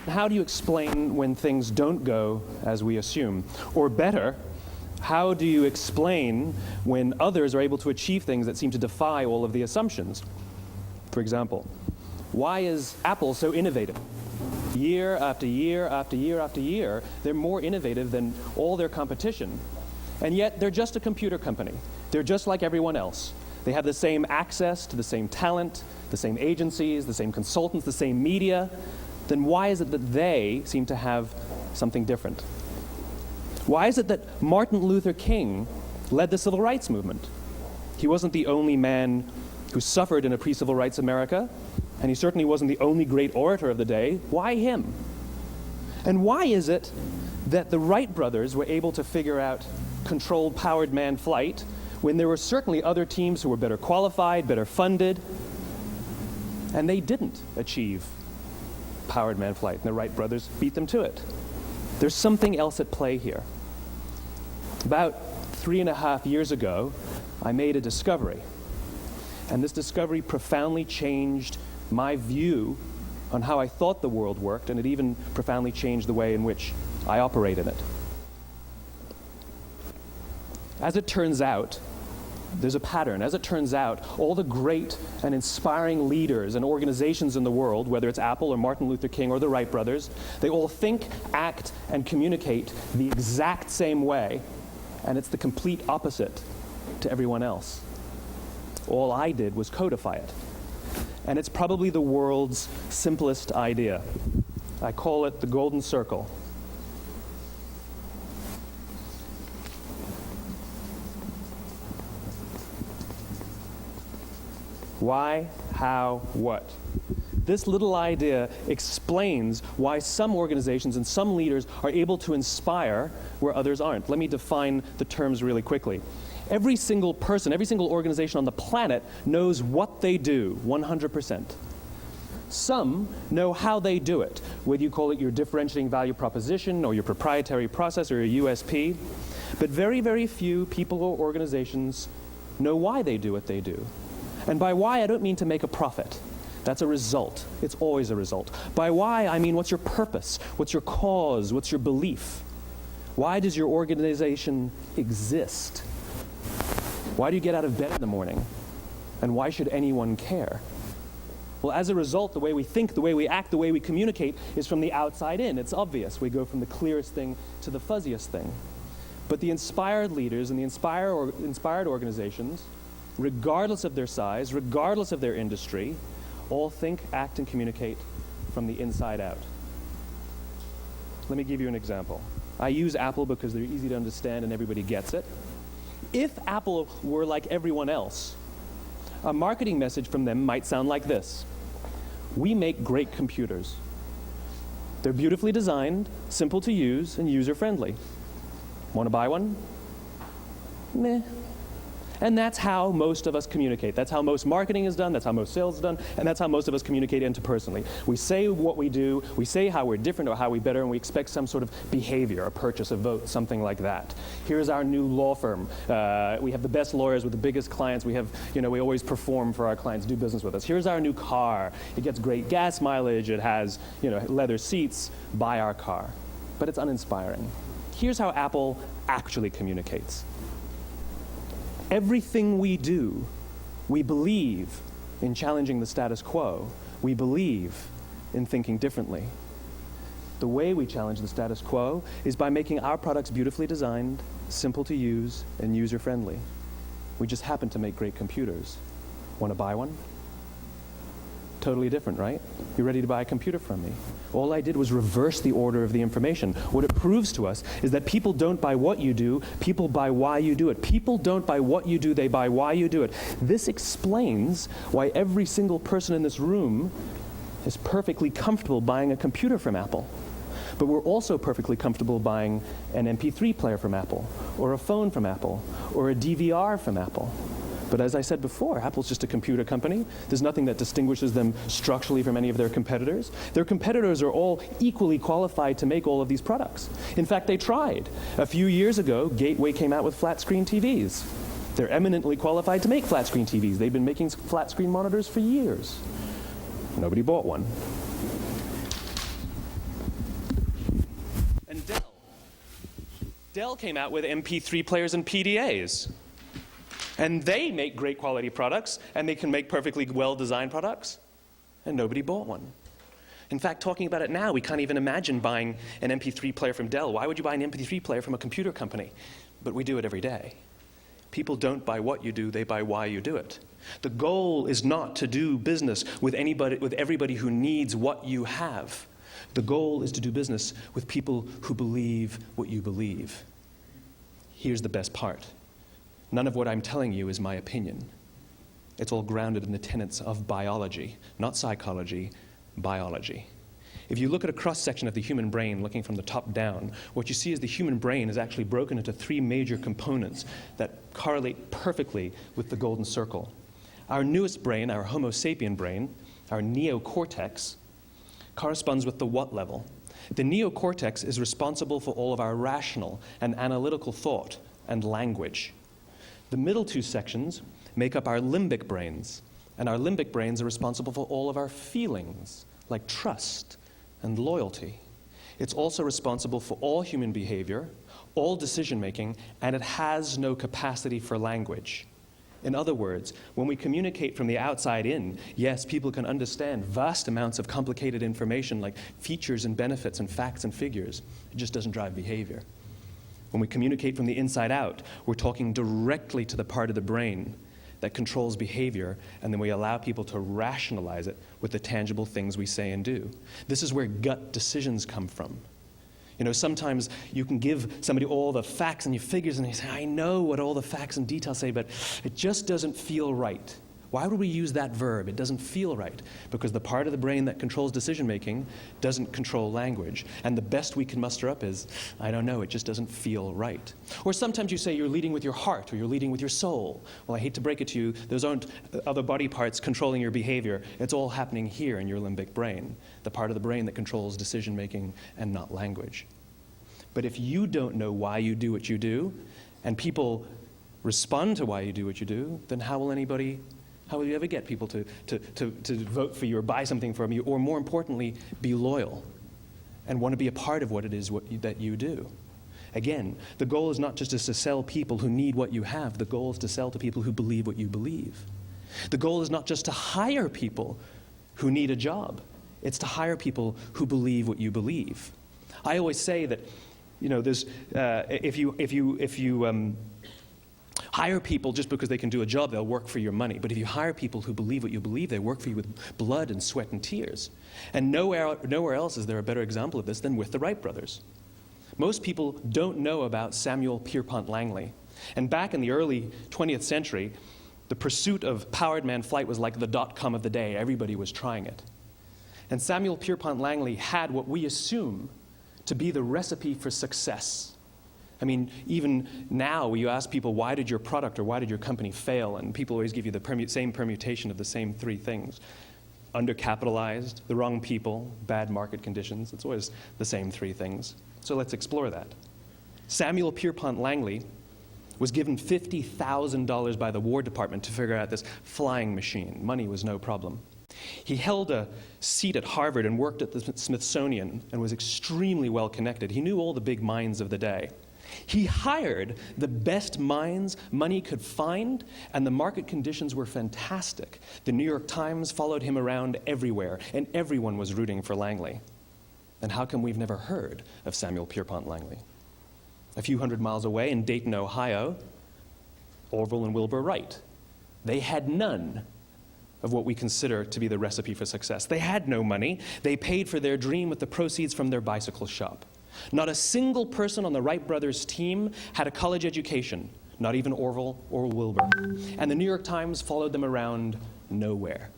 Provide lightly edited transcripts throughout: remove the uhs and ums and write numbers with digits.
how do you explain when things don't go as we assume? Or better, how do you explain when others are able to achieve things that seem to defy all of the assumptions? For example, why is Apple so innovative? Year after year after year after year, they're more innovative than all their competition. And yet, they're just a computer company. They're just like everyone else. They have the same access to the same talent, the same agencies, the same consultants, the same media. Then why is it that they seem to have something different? Why is it that Martin Luther King led the civil rights movement? He wasn't the only man who suffered in a pre-civil rights America, and he certainly wasn't the only great orator of the day. Why him? And why is it that the Wright brothers were able to figure out controlled powered manned flight when there were certainly other teams who were better qualified, better funded, and they didn't achieve powered manned flight, and the Wright brothers beat them to it? There's something else at play here. About 3.5 years ago, I made a discovery, and this discovery profoundly changed my view on how I thought the world worked, and it even profoundly changed the way in which I operate in it. As it turns out, there's a pattern. As it turns out, all the great and inspiring leaders and organizations in the world, whether it's Apple or Martin Luther King or the Wright brothers, they all think, act, and communicate the exact same way, and it's the complete opposite to everyone else. All I did was codify it. And it's probably the world's simplest idea. I call it the golden circle. Why, how, what? This little idea explains why some organizations and some leaders are able to inspire where others aren't. Let me define the terms really quickly. Every single person, every single organization on the planet knows what they do, 100%. Some know how they do it, whether you call it your differentiating value proposition or your proprietary process or your USP. But very, very few people or organizations know why they do what they do. And by why, I don't mean to make a profit. That's a result. It's always a result. By why, I mean what's your purpose? What's your cause? What's your belief? Why does your organization exist? Why do you get out of bed in the morning? And why should anyone care? Well, as a result, the way we think, the way we act, the way we communicate is from the outside in. It's obvious. We go from the clearest thing to the fuzziest thing. But the inspired leaders and the inspired organizations, regardless of their size, regardless of their industry, all think, act, and communicate from the inside out. Let me give you an example. I use Apple because they're easy to understand and everybody gets it. If Apple were like everyone else, a marketing message from them might sound like this. We make great computers. They're beautifully designed, simple to use, and user-friendly. Want to buy one? Meh. And that's how most of us communicate. That's how most marketing is done, that's how most sales is done, and that's how most of us communicate interpersonally. We say what we do, we say how we're different or how we're better, and we expect some sort of behavior, a purchase, a vote, something like that. Here's our new law firm. We have the best lawyers with the biggest clients. We have, we always perform for our clients, do business with us. Here's our new car. It gets great gas mileage. It has, leather seats. Buy our car. But it's uninspiring. Here's how Apple actually communicates. Everything we do, we believe in challenging the status quo. We believe in thinking differently. The way we challenge the status quo is by making our products beautifully designed, simple to use, and user-friendly. We just happen to make great computers. Want to buy one? Totally different, right? You're ready to buy a computer from me. All I did was reverse the order of the information. What it proves to us is that people don't buy what you do, people buy why you do it. People don't buy what you do, they buy why you do it. This explains why every single person in this room is perfectly comfortable buying a computer from Apple. But we're also perfectly comfortable buying an MP3 player from Apple, or a phone from Apple, or a DVR from Apple. But as I said before, Apple's just a computer company. There's nothing that distinguishes them structurally from any of their competitors. Their competitors are all equally qualified to make all of these products. In fact, they tried. A few years ago, Gateway came out with flat-screen TVs. They're eminently qualified to make flat-screen TVs. They've been making flat-screen monitors for years. Nobody bought one. Dell came out with MP3 players and PDAs. And they make great quality products, and they can make perfectly well-designed products, and nobody bought one. In fact, talking about it now, we can't even imagine buying an MP3 player from Dell. Why would you buy an MP3 player from a computer company? But we do it every day. People don't buy what you do, they buy why you do it. The goal is not to do business with everybody who needs what you have. The goal is to do business with people who believe what you believe. Here's the best part. None of what I'm telling you is my opinion. It's all grounded in the tenets of biology, not psychology, biology. If you look at a cross-section of the human brain, looking from the top down, what you see is the human brain is actually broken into three major components that correlate perfectly with the golden circle. Our newest brain, our Homo sapien brain, our neocortex, corresponds with the what level. The neocortex is responsible for all of our rational and analytical thought and language. The middle two sections make up our limbic brains, and our limbic brains are responsible for all of our feelings, like trust and loyalty. It's also responsible for all human behavior, all decision-making, and it has no capacity for language. In other words, when we communicate from the outside in, yes, people can understand vast amounts of complicated information like features and benefits and facts and figures. It just doesn't drive behavior. When we communicate from the inside out, we're talking directly to the part of the brain that controls behavior, and then we allow people to rationalize it with the tangible things we say and do. This is where gut decisions come from. You know, sometimes you can give somebody all the facts and your figures, and they say, I know what all the facts and details say, but it just doesn't feel right. Why would we use that verb? It doesn't feel right. Because the part of the brain that controls decision-making doesn't control language. And the best we can muster up is, I don't know, it just doesn't feel right. Or sometimes you say you're leading with your heart or you're leading with your soul. Well, I hate to break it to you, those aren't other body parts controlling your behavior. It's all happening here in your limbic brain, the part of the brain that controls decision-making and not language. But if you don't know why you do what you do, and people respond to why you do what you do, then how will you ever get people to vote for you or buy something from you, or more importantly, be loyal and want to be a part of what it is that you do? Again, the goal is not just to sell people who need what you have. The goal is to sell to people who believe what you believe. The goal is not just to hire people who need a job. It's to hire people who believe what you believe. I always say that, you know, there's if you hire people just because they can do a job, they'll work for your money. But if you hire people who believe what you believe, they work for you with blood and sweat and tears. And nowhere else is there a better example of this than with the Wright brothers. Most people don't know about Samuel Pierpont Langley. And back in the early 20th century, the pursuit of powered man flight was like the dot-com of the day. Everybody was trying it. And Samuel Pierpont Langley had what we assume to be the recipe for success. I mean, even now, you ask people, why did your product or why did your company fail? And people always give you the same permutation of the same three things. Undercapitalized, the wrong people, bad market conditions. It's always the same three things. So let's explore that. Samuel Pierpont Langley was given $50,000 by the War Department to figure out this flying machine. Money was no problem. He held a seat at Harvard and worked at the Smithsonian and was extremely well connected. He knew all the big minds of the day. He hired the best minds money could find, and the market conditions were fantastic. The New York Times followed him around everywhere, and everyone was rooting for Langley. And how come we've never heard of Samuel Pierpont Langley? A few hundred miles away in Dayton, Ohio, Orville and Wilbur Wright. They had none of what we consider to be the recipe for success. They had no money. They paid for their dream with the proceeds from their bicycle shop. Not a single person on the Wright brothers' team had a college education, not even Orville or Wilbur. And the New York Times followed them around nowhere.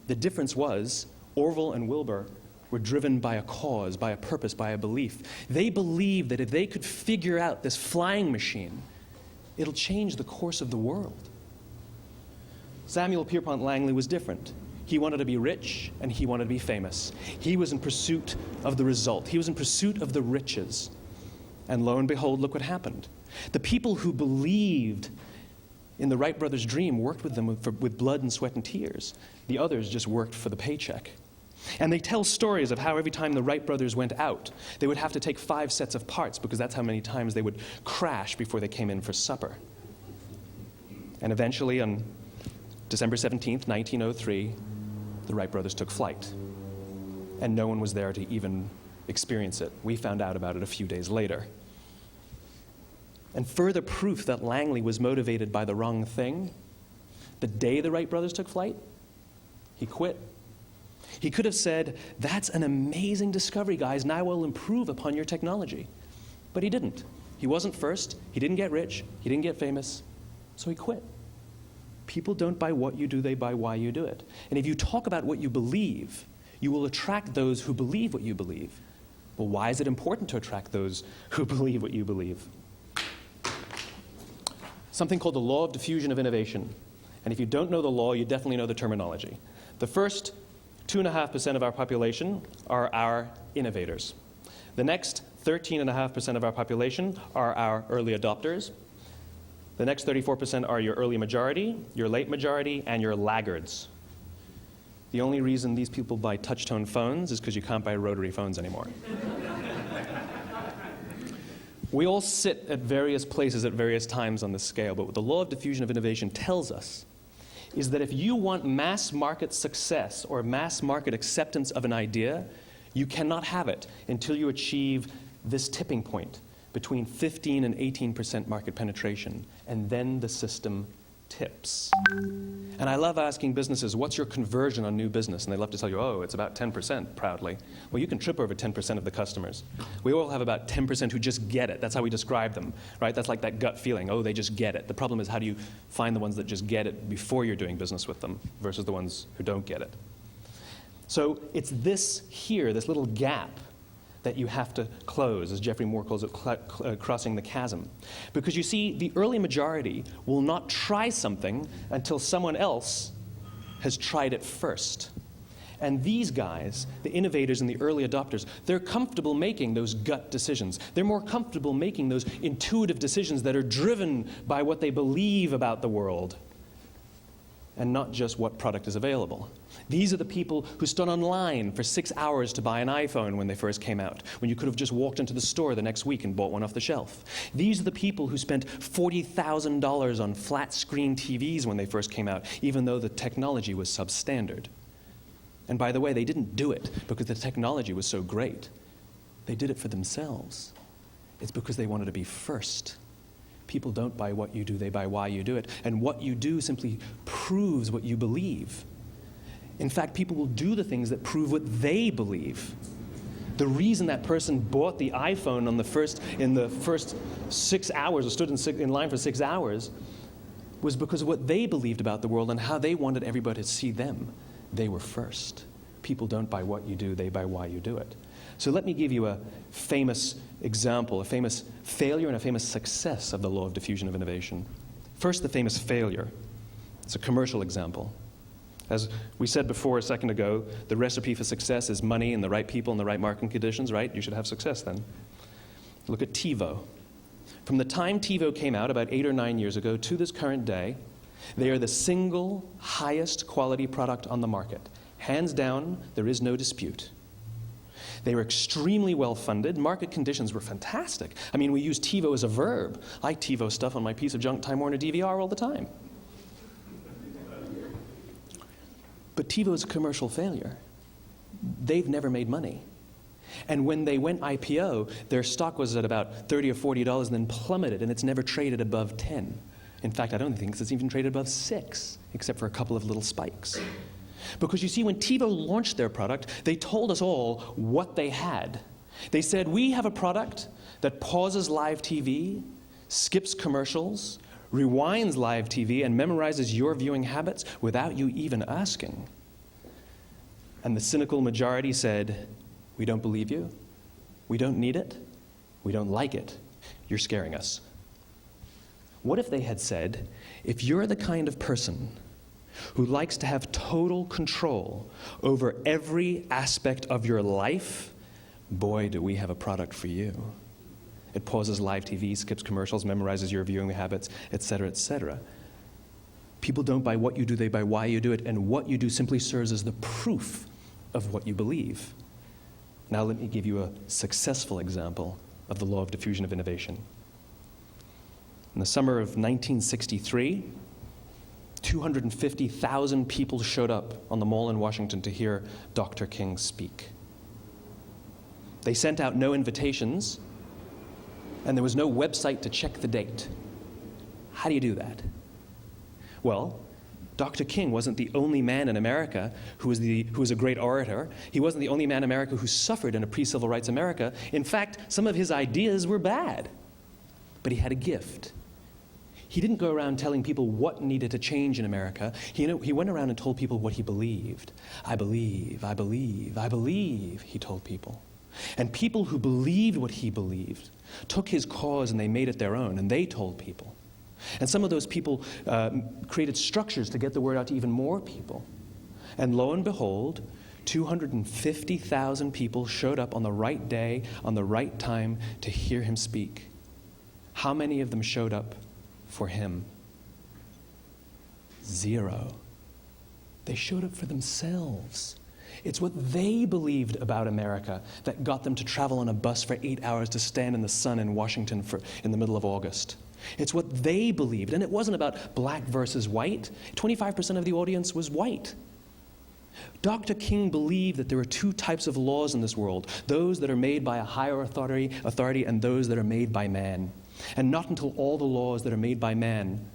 The difference was Orville and Wilbur were driven by a cause, by a purpose, by a belief. They believed that if they could figure out this flying machine, it'll change the course of the world. Samuel Pierpont Langley was different. He wanted to be rich, and he wanted to be famous. He was in pursuit of the result. He was in pursuit of the riches. And lo and behold, look what happened. The people who believed in the Wright brothers' dream worked with them with blood and sweat and tears. The others just worked for the paycheck. And they tell stories of how every time the Wright brothers went out, they would have to take 5 sets of parts because that's how many times they would crash before they came in for supper. And eventually, on December 17th, 1903, the Wright brothers took flight. And no one was there to even experience it. We found out about it a few days later. And further proof that Langley was motivated by the wrong thing, the day the Wright brothers took flight, he quit. He could have said, "That's an amazing discovery, guys. Now we'll improve upon your technology." But he didn't. He wasn't first. He didn't get rich. He didn't get famous. So he quit. People don't buy what you do, they buy why you do it. And if you talk about what you believe, you will attract those who believe what you believe. Well, why is it important to attract those who believe what you believe? Something called the law of diffusion of innovation. And if you don't know the law, you definitely know the terminology. The first 2.5% of our population are our innovators. The next 13.5% of our population are our early adopters. The next 34% are your early majority, your late majority, and your laggards. The only reason these people buy touch-tone phones is because you can't buy rotary phones anymore. We all sit at various places at various times on the scale, but what the law of diffusion of innovation tells us is that if you want mass market success or mass market acceptance of an idea, you cannot have it until you achieve this tipping point between 15 and 18% market penetration, and then the system tips. And I love asking businesses, what's your conversion on new business? And they love to tell you, oh, it's about 10%, proudly. Well, you can trip over 10% of the customers. We all have about 10% who just get it. That's how we describe them, right? That's like that gut feeling, oh, they just get it. The problem is, how do you find the ones that just get it before you're doing business with them versus the ones who don't get it? So it's this here, this little gap, that you have to close, as Geoffrey Moore calls it, crossing the chasm. Because you see, the early majority will not try something until someone else has tried it first. And these guys, the innovators and the early adopters, they're comfortable making those gut decisions. They're more comfortable making those intuitive decisions that are driven by what they believe about the world, and not just what product is available. These are the people who stood online for 6 hours to buy an iPhone when they first came out, when you could have just walked into the store the next week and bought one off the shelf. These are the people who spent $40,000 on flat-screen TVs when they first came out, even though the technology was substandard. And by the way, they didn't do it because the technology was so great. They did it for themselves. It's because they wanted to be first. People don't buy what you do, they buy why you do it. And what you do simply proves what you believe. In fact, people will do the things that prove what they believe. The reason that person bought the iPhone in the first 6 hours, or stood in line for 6 hours, was because of what they believed about the world and how they wanted everybody to see them. They were first. People don't buy what you do, they buy why you do it. So let me give you a famous example, a famous failure and a famous success of the law of diffusion of innovation. First, the famous failure. It's a commercial example. As we said before a second ago, the recipe for success is money and the right people and the right marketing conditions, right? You should have success then. Look at TiVo. From the time TiVo came out about 8 or 9 years ago to this current day, they are the single highest quality product on the market. Hands down, there is no dispute. They were extremely well funded. Market conditions were fantastic. I mean, we use TiVo as a verb. I TiVo stuff on my piece of junk Time Warner DVR all the time. But TiVo is a commercial failure. They've never made money. And when they went IPO, their stock was at about $30 or $40 and then plummeted, and it's never traded above 10. In fact, I don't think it's even traded above 6, except for a couple of little spikes. Because you see, when TiVo launched their product, they told us all what they had. They said, we have a product that pauses live TV, skips commercials, rewinds live TV, and memorizes your viewing habits without you even asking. And the cynical majority said, we don't believe you, we don't need it, we don't like it, you're scaring us. What if they had said, if you're the kind of person who likes to have total control over every aspect of your life, boy, do we have a product for you. It pauses live TV, skips commercials, memorizes your viewing habits, etc., etc. People don't buy what you do, they buy why you do it, and what you do simply serves as the proof of what you believe. Now let me give you a successful example of the law of diffusion of innovation. In the summer of 1963, 250,000 people showed up on the Mall in Washington to hear Dr. King speak. They sent out no invitations, and there was no website to check the date. How do you do that? Well, Dr. King wasn't the only man in America who was a great orator. He wasn't the only man in America who suffered in a pre-civil rights America. In fact, some of his ideas were bad. But he had a gift. He didn't go around telling people what needed to change in America. He went around and told people what he believed. I believe, I believe, I believe, he told people. And people who believed what he believed took his cause and they made it their own, and they told people. And some of those people created structures to get the word out to even more people. And lo and behold, 250,000 people showed up on the right day, on the right time to hear him speak. How many of them showed up for him? 0. They showed up for themselves. It's what they believed about America that got them to travel on a bus for 8 hours to stand in the sun in Washington in the middle of August. It's what they believed, and it wasn't about black versus white. 25% of the audience was white. Dr. King believed that there are 2 types of laws in this world, those that are made by a higher authority and those that are made by man. And not until all the laws that are made by man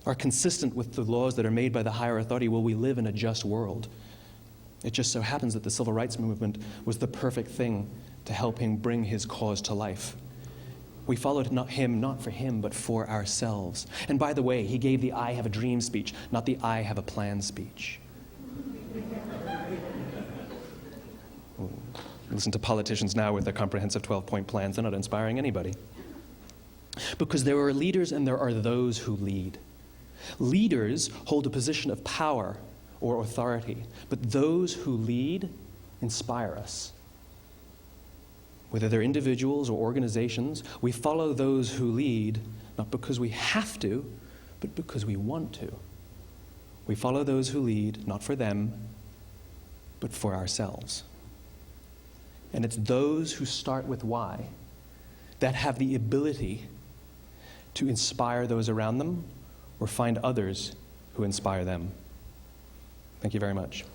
are consistent with the laws that are made by the higher authority will we live in a just world. It just so happens that the civil rights movement was the perfect thing to help him bring his cause to life. We followed him not for him, but for ourselves. And by the way, he gave the I have a dream speech, not the I have a plan speech. Listen to politicians now with their comprehensive 12-point plans. They're not inspiring anybody. Because there are leaders and there are those who lead. Leaders hold a position of power or authority, but those who lead inspire us. Whether they're individuals or organizations, we follow those who lead not because we have to, but because we want to. We follow those who lead not for them, but for ourselves. And it's those who start with why that have the ability to inspire those around them or find others who inspire them. Thank you very much.